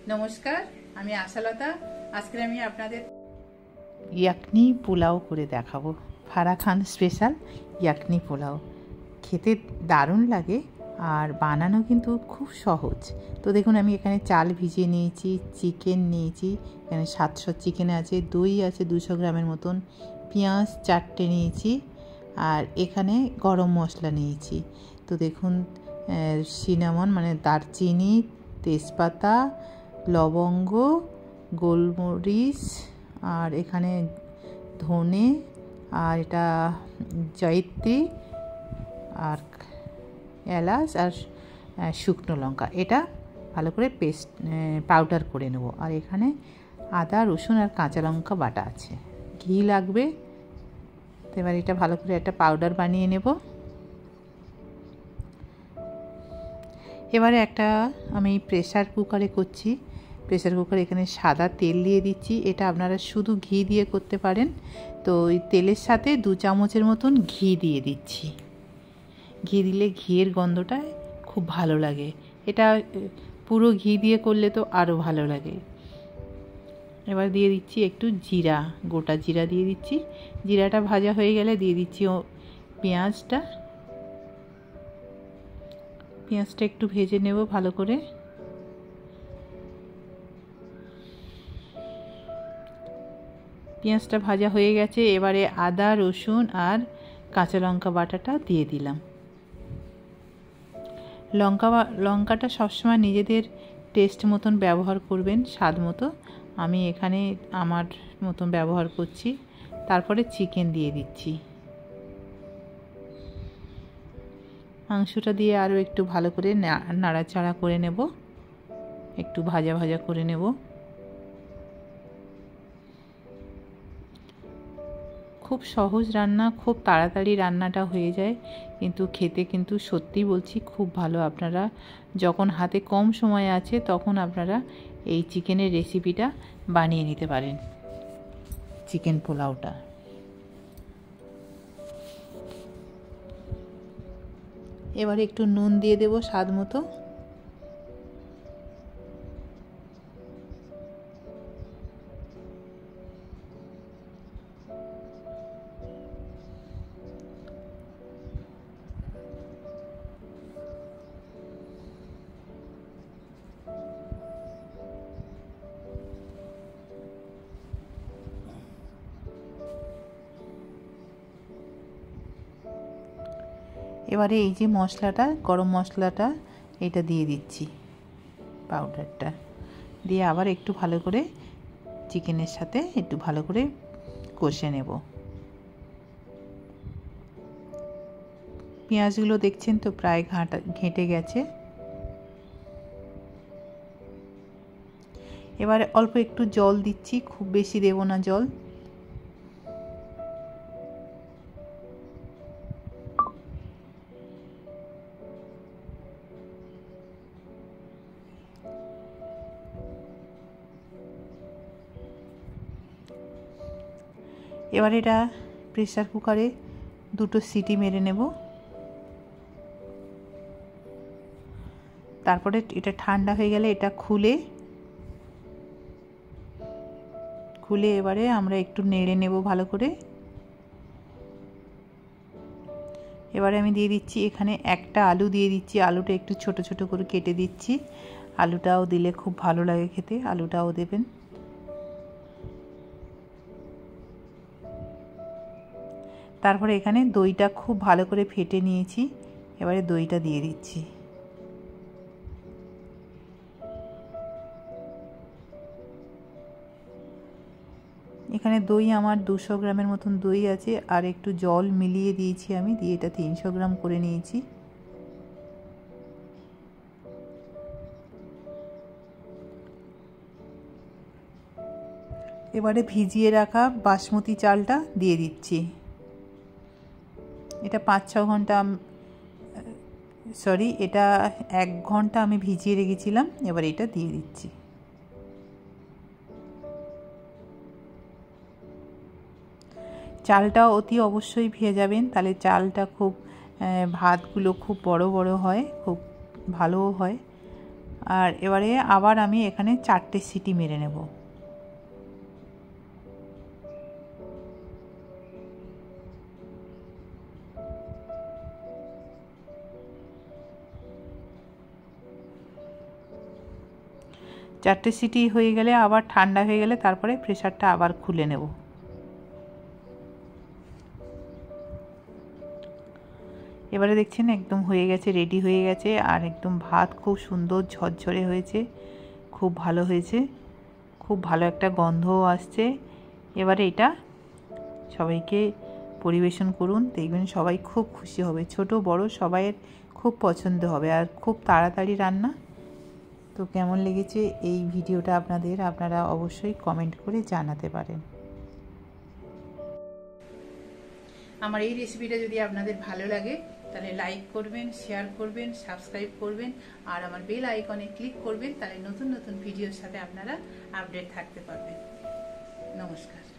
নমস্কার, আমি আশালতা। আজকে আমি আপনাদের ইয়াকনি পোলাও করে দেখাবো। ফারাহ খান স্পেশাল ইয়াকনি পোলাও খেতে দারুণ লাগে আর বানানো কিন্তু খুব সহজ। তো দেখুন, আমি এখানে চাল ভিজিয়ে নিয়েছি, চিকেন নিয়েছি, এখানে 700 চিকেন আছে, দই আছে 200 গ্রামের মতন, পেঁয়াজ 4টে নিয়েছি, আর এখানে গরম মশলা নিয়েছি। তো দেখুন, সিনামন মানে দারচিনি, তেজপাতা, লবঙ্গ, গোলমরিচ, আর এখানে ধনে, আর এটা জয়িত্রী, আর এলাচ, আর শুকনো লঙ্কা। এটা ভালো করে পেস্ট পাউডার করে নেব। আর এখানে আদা, রসুন আর কাঁচা লঙ্কা বাটা আছে, ঘি লাগবে। তো এবার এটা ভালো করে একটা পাউডার বানিয়ে নেব। এবারে একটা আমি প্রেসার কুকারে করছি। প্রেসার কুকারে এখানে সাদা তেল দিয়ে দিচ্ছি। এটা আপনারা শুধু ঘি দিয়ে করতে পারেন। তো ওই তেলের সাথে 2 চামচের মতন ঘি দিয়ে দিচ্ছি। ঘি দিলে ঘিয়ের গন্ধটা খুব ভালো লাগে। এটা পুরো ঘি দিয়ে করলে তো আরও ভালো লাগে। এবার দিয়ে দিচ্ছি একটু জিরা, গোটা জিরা দিয়ে দিচ্ছি। জিরাটা ভাজা হয়ে গেলে দিয়ে দিচ্ছি পেঁয়াজটা। পেঁয়াজটা একটু ভেজে নেব ভালো করে। পেঁয়াজটা ভাজা হয়ে গেছে। এবারে আদা, রসুন আর কাঁচা লঙ্কা বাটাটা দিয়ে দিলাম। লঙ্কাটা সবসময় নিজেদের টেস্ট মতন ব্যবহার করবেন, স্বাদ মতো। আমি এখানে আমার মতন ব্যবহার করছি। তারপরে চিকেন দিয়ে দিচ্ছি। মাংসটা দিয়ে আরও একটু ভালো করে নাড়াচাড়া করে নেব, একটু ভাজা ভাজা করে নেব। খুব সহজ রান্না, খুব তাড়াতাড়ি রান্নাটা হয়ে যায়, কিন্তু খেতে কিন্তু সত্যি বলছি খুব ভালো। আপনারা যখন হাতে কম সময় আছে তখন আপনারা এই চিকেনের রেসিপিটা বানিয়ে নিতে পারেন, চিকেন পোলাওটা। এবারে একটু নুন দিয়ে দেব স্বাদ মতো। এবারে এই যে মশলাটা, গরম মশলাটা, এটা দিয়ে দিচ্ছি, পাউডারটা দিয়ে আবার একটু ভালো করে চিকেনের সাথে একটু ভালো করে কষে নেব। পেঁয়াজগুলো দেখছেন তো প্রায় ঘেঁটে গেছে। এবারে অল্প একটু জল দিচ্ছি, খুব বেশি দেব না জল। এবার এটা প্রেসার কুকারে 2টো সিটি মেরে নেব। তারপরে এটা ঠান্ডা হয়ে গেলে এটা খুলে এবারে আমরা একটু নেড়ে নেব ভালো করে। এবারে আমি দিয়ে দিচ্ছি এখানে একটা আলু দিয়ে দিচ্ছি। আলুটা একটু ছোট ছোট করে কেটে দিচ্ছি। আলুটাও দিলে খুব ভালো লাগে খেতে, আলুটাও দেবেন। তারপরে এখানে দইটা খুব ভালো করে ফেটে নিয়েছি। এবারে দইটা দিয়ে দিচ্ছি। এখানে দই আমার 200 গ্রামের মতন দই আছে, আর একটু জল মিলিয়ে দিয়েছি আমি, দিয়ে এটা 300 গ্রাম করে নিয়েছি। এবারে ভিজিয়ে রাখা বাসমতি চালটা দিয়ে দিচ্ছি। এটা 5-6 ঘন্টা, এটা 1 ঘন্টা আমি ভিজিয়ে রেখেছিলাম। এবার এটা দিয়ে দিচ্ছি। চালটা অতি অবশ্যই ভেজাবেন, তাহলে চালটা খুব ভাতগুলো খুব বড় বড় হয়, খুব ভালোও হয়। আর এবারে আবার আমি এখানে 4টে সিটি মেরে নেব। চারটে সিটি হয়ে গেলে আবার ঠান্ডা হয়ে গেলে তারপরে প্রেসারটা আবার খুলে নেব। এবারে দেখছেন একদম হয়ে গেছে, রেডি হয়ে গেছে। আর একদম ভাত খুব সুন্দর ঝরঝরে হয়েছে, খুব ভালো হয়েছে, খুব ভালো একটা গন্ধও আসছে। এবারে এটা সবাইকে পরিবেশন করুন, দেখবেন সবাই খুব খুশি হবে, ছোট বড় সবাইয়ের খুব পছন্দ হবে। আর খুব তাড়াতাড়ি রান্না। তো কেমন লেগেছে এই ভিডিওটা আপনাদের, আপনারা অবশ্যই কমেন্ট করে জানাতে পারেন। আমার এই রেসিপিটা যদি আপনাদের ভালো লাগে তাহলে লাইক করবেন, শেয়ার করবেন, সাবস্ক্রাইব করবেন আর আমার বেল আইকনে ক্লিক করবেন, তাহলে নতুন নতুন ভিডিওর সাথে আপনারা আপডেট থাকতে পারবেন। নমস্কার।